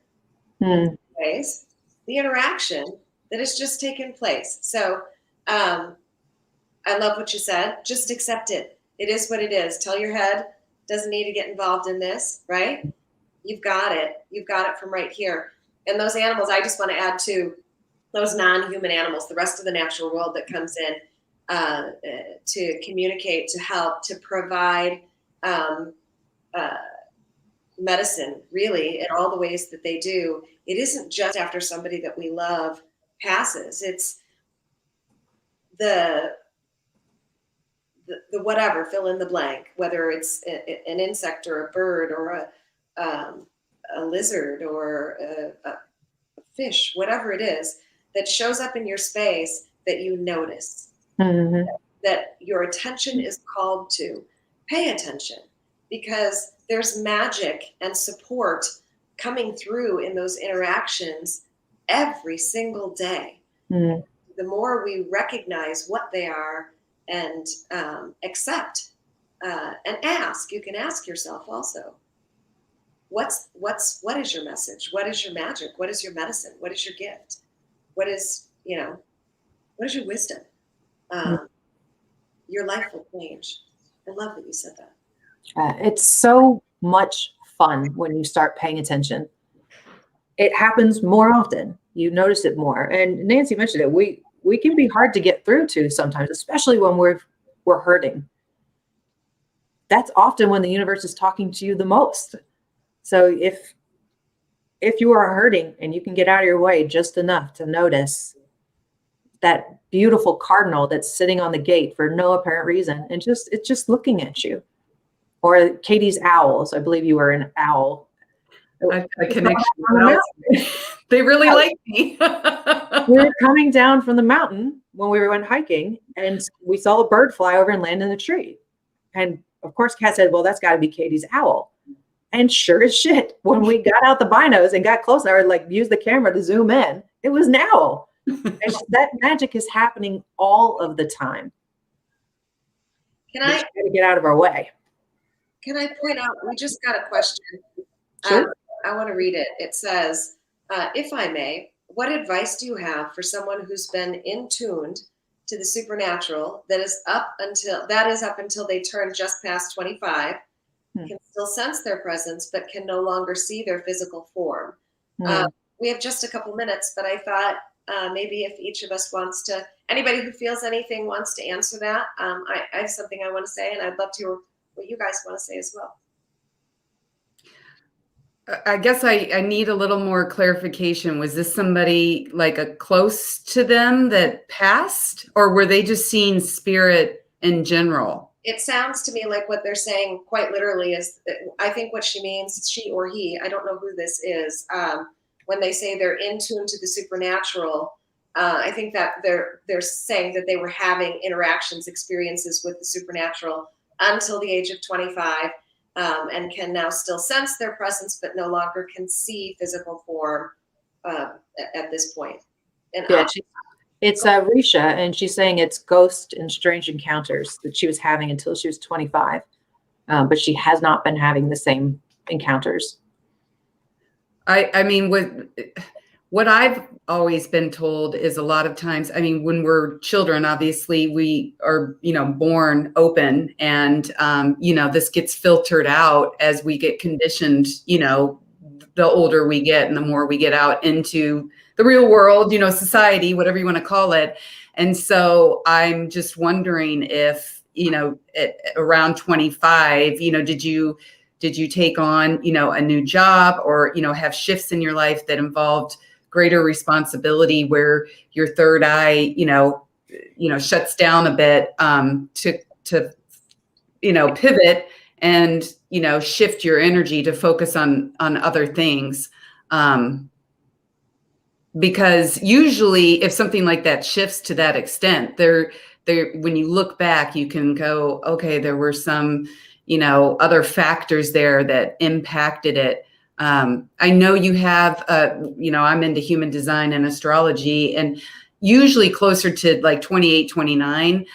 ways the interaction that has just taken place. So I love what you said. Just accept it. It is what it is. Tell your head, doesn't need to get involved in this, right? You've got it. You've got it from right here. And those animals, I just want to add to those non-human animals, the rest of the natural world that comes in. to communicate, to help, to provide medicine, really, in all the ways that they do. It isn't just after somebody that we love passes. It's the whatever, fill in the blank, whether it's an insect or a bird or a lizard or a fish, whatever it is that shows up in your space that you notice, that your attention is called to. Pay attention, because there's magic and support coming through in those interactions every single day. The more we recognize what they are and accept and ask, you can ask yourself also, what is your message? What is your magic? What is your medicine? What is your gift? What is your wisdom? Your life will change. I love that you said that. It's so much fun when you start paying attention. It happens more often. You notice it more. And Nancy mentioned it. We can be hard to get through to sometimes, especially when we're hurting. That's often when the universe is talking to you the most. So if you are hurting and you can get out of your way just enough to notice that beautiful cardinal that's sitting on the gate for no apparent reason, and it's just looking at you. Or Katie's owls. I believe you were an owl. A connection. They really like me. We were coming down from the mountain when we went hiking, and we saw a bird fly over and land in the tree. And of course, Kat said, well, that's got to be Katie's owl. And sure as shit, when we got out the binos and got close, I would use the camera to zoom in. It was an owl. And that magic is happening all of the time. Can I get out of our way? Can I point out, we just got a question. Sure. I want to read it. It says, if I may, what advice do you have for someone who's been in tuned to the supernatural that is up until they turn just past 25, can still sense their presence, but can no longer see their physical form? We have just a couple minutes, but I thought maybe if each of us anybody who feels anything wants to answer that. I have something I want to say, and I'd love to hear what you guys want to say as well. I guess I need a little more clarification. Was this somebody close to them that passed, or were they just seeing spirit in general? It sounds to me like what they're saying quite literally is, I think what she means, she or he, I don't know who this is, when they say they're in tune to the supernatural, I think that they're saying that they were having interactions, experiences with the supernatural until the age of 25, and can now still sense their presence, but no longer can see physical form at this point. And it's Risha, and she's saying it's ghost and strange encounters that she was having until she was 25, but she has not been having the same encounters. I mean, what I've always been told is a lot of times, I mean, when we're children, obviously we are, born open, and, this gets filtered out as we get conditioned, the older we get and the more we get out into the real world, society, whatever you want to call it. And so I'm just wondering if, at around 25, did you take on, a new job, or, have shifts in your life that involved greater responsibility, where your third eye, shuts down a bit, to pivot and, shift your energy to focus on other things. Because usually if something like that shifts to that extent, when you look back, you can go, okay, there were some, other factors there that impacted it. I know you have, I'm into human design and astrology, and usually closer to 28, 29,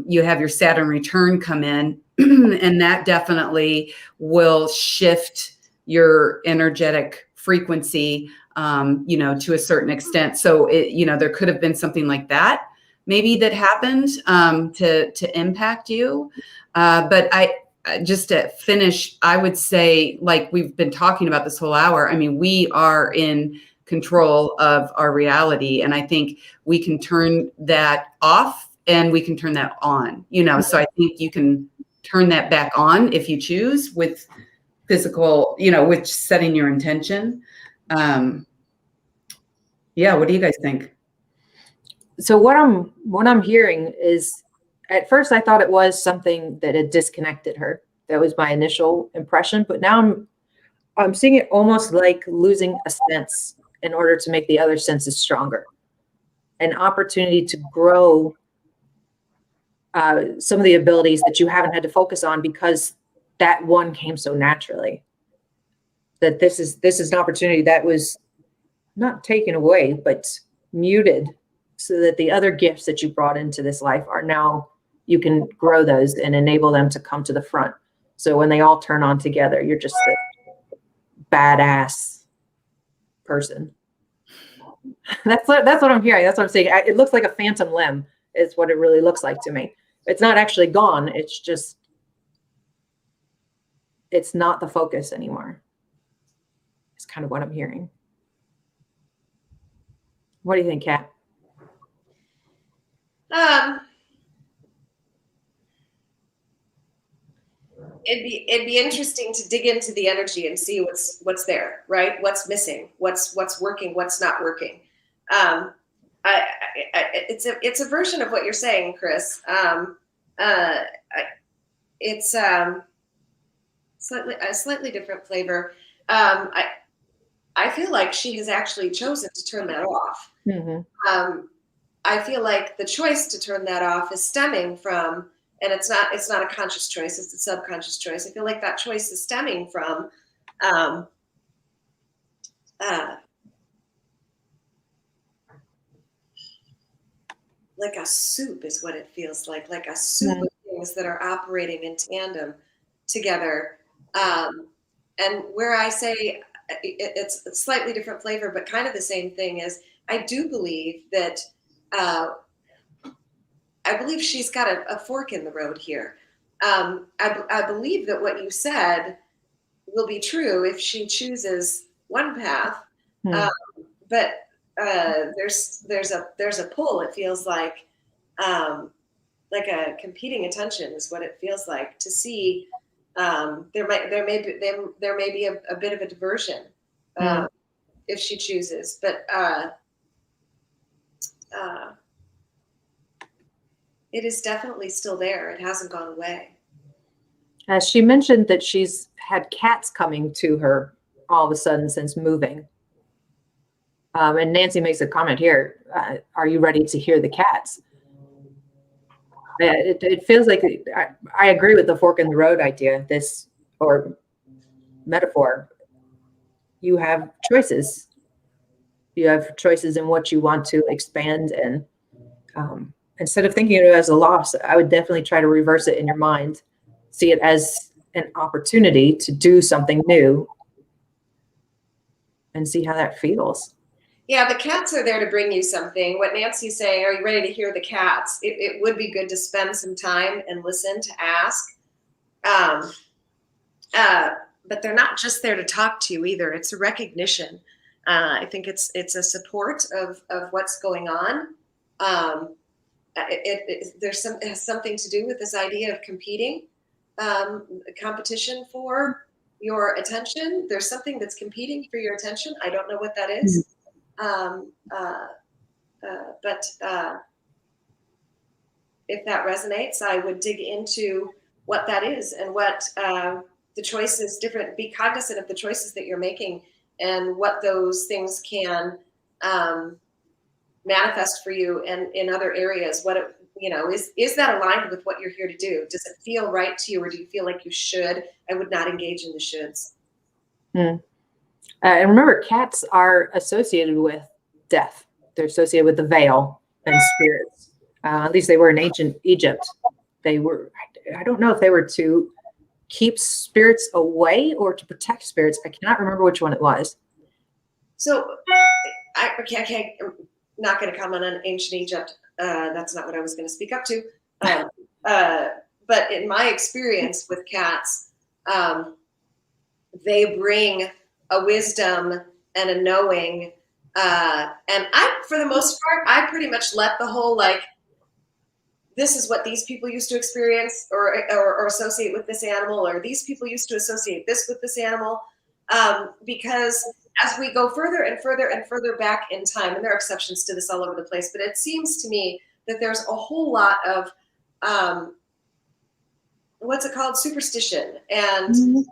you have your Saturn return come in, and that definitely will shift your energetic frequency, to a certain extent. So, there could have been something like that, maybe, that happened to impact you. But just to finish, I would say, like we've been talking about this whole hour, I mean, we are in control of our reality. And I think we can turn that off and we can turn that on, so I think you can turn that back on if you choose with physical, with setting your intention. Yeah. What do you guys think? So what I'm hearing is, at first I thought it was something that had disconnected her. That was my initial impression, but now I'm seeing it almost like losing a sense in order to make the other senses stronger. An opportunity to grow some of the abilities that you haven't had to focus on because that one came so naturally. That this is an opportunity that was not taken away, but muted, so that the other gifts that you brought into this life are now, you can grow those and enable them to come to the front. So when they all turn on together, you're just a badass person. That's what I'm hearing. That's what I'm saying. It looks like a phantom limb is what it really looks like to me. It's not actually gone. It's just, it's not the focus anymore. It's kind of what I'm hearing. What do you think, Kat? It'd be interesting to dig into the energy and see what's there, right? What's missing? What's working? What's not working? It's a version of what you're saying, Chris. It's a slightly different flavor. I feel like she has actually chosen to turn that off. Mm-hmm. I feel like the choice to turn that off is stemming from, and it's not a conscious choice, it's a subconscious choice. I feel like that choice is stemming from like a soup is what it feels like a soup of things that are operating in tandem together. And where I say it's a slightly different flavor, but kind of the same thing, is I do believe that I believe she's got a fork in the road here. I believe that what you said will be true if she chooses one path, but there's a pull. It feels like a competing attention is what it feels like to see. There may be a bit of a diversion if she chooses, but it is definitely still there. It hasn't gone away. She mentioned that she's had cats coming to her all of a sudden since moving. And Nancy makes a comment here. Are you ready to hear the cats? It feels like, I agree with the fork in the road idea, or metaphor. You have choices. You have choices in what you want to expand in. Instead of thinking of it as a loss, I would definitely try to reverse it in your mind. See it as an opportunity to do something new and see how that feels. Yeah, the cats are there to bring you something. What Nancy's saying, are you ready to hear the cats? It would be good to spend some time and listen, to ask. But they're not just there to talk to you either. It's a recognition. I think it's a support of what's going on. It has something to do with this idea of competing, competition for your attention. There's something that's competing for your attention. I don't know what that is. But if that resonates, I would dig into what that is and what the choices different. Be cognizant of the choices that you're making and what those things can manifest for you and in other areas. What it, is that aligned with what you're here to do? Does it feel right to you, or do you feel like you should? I would not engage in the shoulds. And remember, cats are associated with death. They're associated with the veil and spirits. At least they were in ancient Egypt. They were, I don't know if they were to keep spirits away or to protect spirits. I cannot remember which one it was. So I'm not going to comment on ancient Egypt. That's not what I was going to speak up to. But in my experience with cats, they bring a wisdom and a knowing. And I, for the most part, I pretty much let the whole this is what these people used to experience or associate with this animal, or these people used to associate this with this animal. Because as we go further and further and further back in time, and there are exceptions to this all over the place, but it seems to me that there's a whole lot of what's it called, superstition and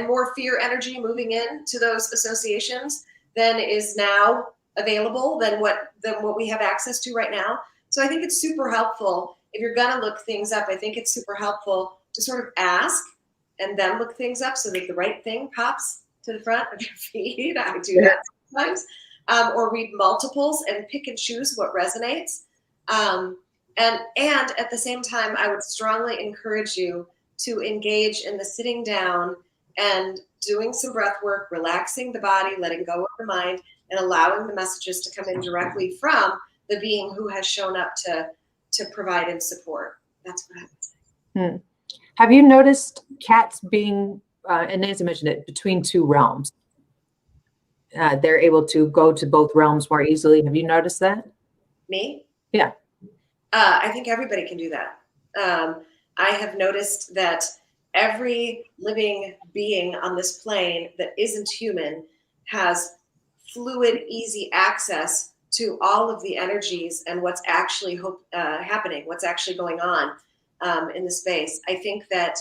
more fear energy moving into those associations than is now available, than what we have access to right now. So I think it's super helpful if you're gonna look things up. I think it's super helpful to sort of ask and then look things up so that the right thing pops to the front of your feed. I do that sometimes, or read multiples and pick and choose what resonates. And at the same time, I would strongly encourage you to engage in the sitting down and doing some breath work, relaxing the body, letting go of the mind, and allowing the messages to come in directly from the being who has shown up to provide and support. That's what I would say. Have you noticed cats being, and Nancy mentioned it, between two realms? They're able to go to both realms more easily. Have you noticed that? Me? Yeah. I think everybody can do that. I have noticed that every living being on this plane that isn't human has fluid, easy access to all of the energies and what's actually happening, what's actually going on in the space. I think that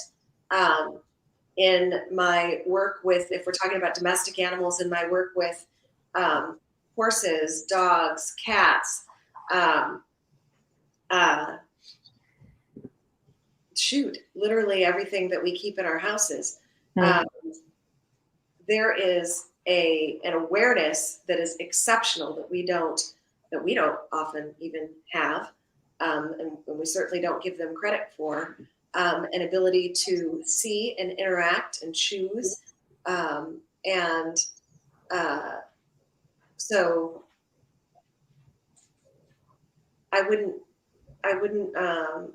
in my work with, if we're talking about domestic animals, in my work with horses, dogs, cats, literally everything that we keep in our houses. There is an awareness that is exceptional that we don't often even have, and we certainly don't give them credit for. An ability to see and interact and choose, so I wouldn't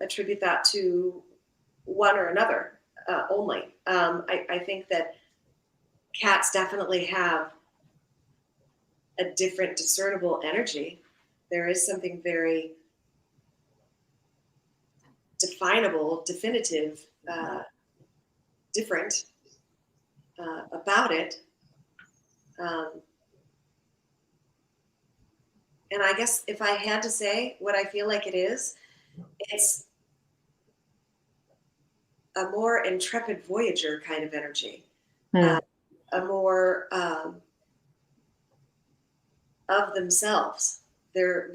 attribute that to one or another only. I think that cats definitely have a different discernible energy. There is something very definable, definitive, different about it. And I guess if I had to say what I feel like it is, it's a more intrepid voyager kind of energy, a more of themselves. They're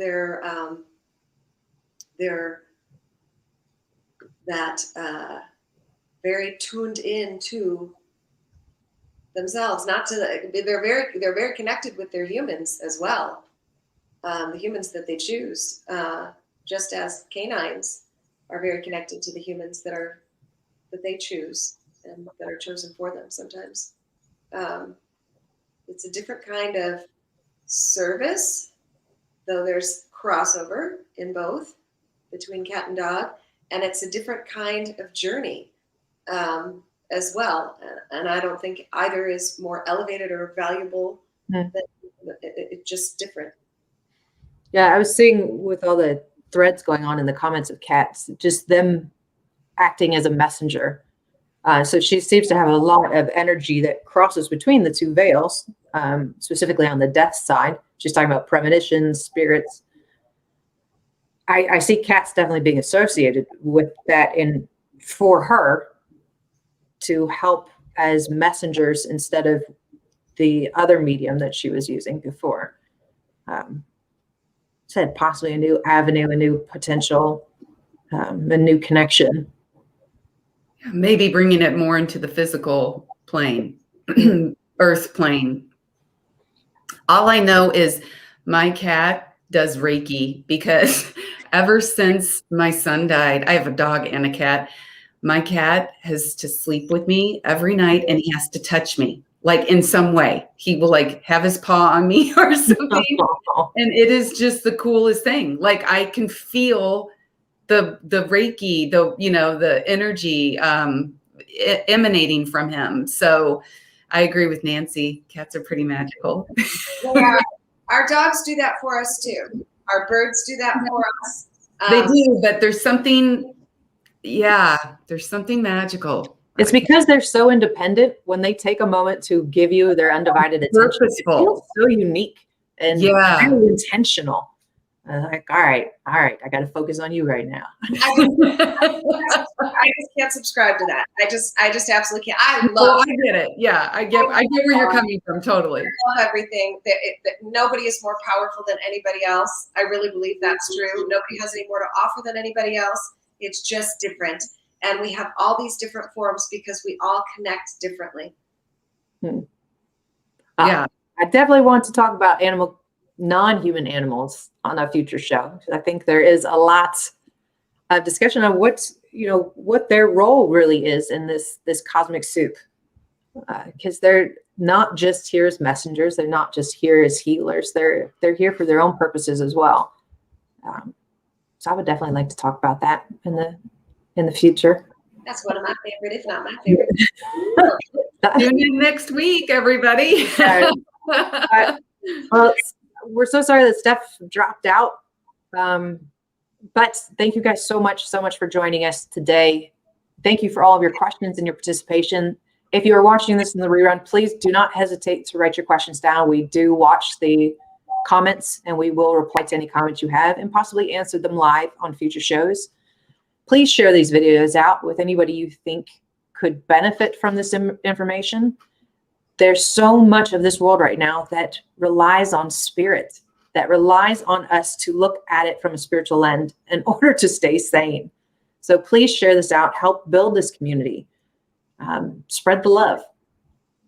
that very tuned in to themselves, they're very connected with their humans as well. The humans that they choose, just as canines are very connected to the humans that they choose and that are chosen for them sometimes. It's a different kind of service, though there's crossover in both between cat and dog, and it's a different kind of journey as well. And I don't think either is more elevated or valuable. It's just different. Yeah, I was seeing with all the threads going on in the comments of cats, just them acting as a messenger. So she seems to have a lot of energy that crosses between the two veils, specifically on the death side. She's talking about premonitions, spirits. I see cats definitely being associated with that for her to help as messengers instead of the other medium that she was using before. Said possibly a new avenue, a new potential, a new connection. Maybe bringing it more into the physical plane, earth plane. All I know is my cat does Reiki, because ever since my son died, I have a dog and a cat. My cat has to sleep with me every night, and he has to touch me, like in some way. He will like have his paw on me or something. And it is just the coolest thing. Like I can feel the Reiki, the energy emanating from him. So I agree with Nancy. Cats are pretty magical. Yeah, our dogs do that for us too. Our birds do that for us. They do, but there's something magical. It's because they're so independent. When they take a moment to give you their undivided attention, it feels so unique and very intentional. Like, all right, I got to focus on you right now. I just can't subscribe to that. I just absolutely can't. I get it. Yeah, I get where you're coming from. Totally. I love everything. That nobody is more powerful than anybody else. I really believe that's true. Nobody has any more to offer than anybody else. It's just different. And we have all these different forms because we all connect differently. I definitely want to talk about non-human animals on a future show. I think there is a lot of discussion on what their role really is in this cosmic soup, because they're not just here as messengers. They're not just here as healers. They're here for their own purposes as well. So I would definitely like to talk about that in the future. That's one of my favorite, if not my favorite. Tune in next week, everybody. Well, we're so sorry that Steph dropped out. But thank you guys so much for joining us today. Thank you for all of your questions and your participation. If you are watching this in the rerun, please do not hesitate to write your questions down. We do watch the comments and we will reply to any comments you have and possibly answer them live on future shows. Please share these videos out with anybody you think could benefit from this information. There's so much of this world right now that relies on spirit, that relies on us to look at it from a spiritual lens in order to stay sane. So please share this out, help build this community, spread the love.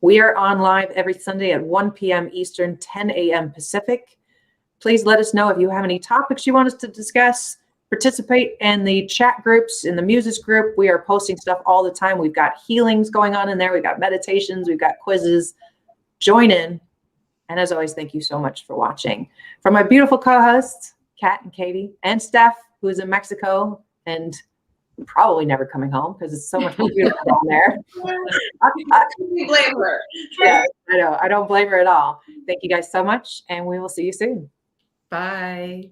We are on live every Sunday at 1 p.m. Eastern, 10 a.m. Pacific. Please let us know if you have any topics you want us to discuss. Participate in the chat groups, in the Muses group. We are posting stuff all the time. We've got healings going on in there. We've got meditations. We've got quizzes. Join in. And as always, thank you so much for watching. For my beautiful co-hosts, Kat and Katie, and Steph, who is in Mexico and probably never coming home because it's so much more beautiful down there. We blame her. Yeah, I know. I don't blame her at all. Thank you guys so much, and we will see you soon. Bye.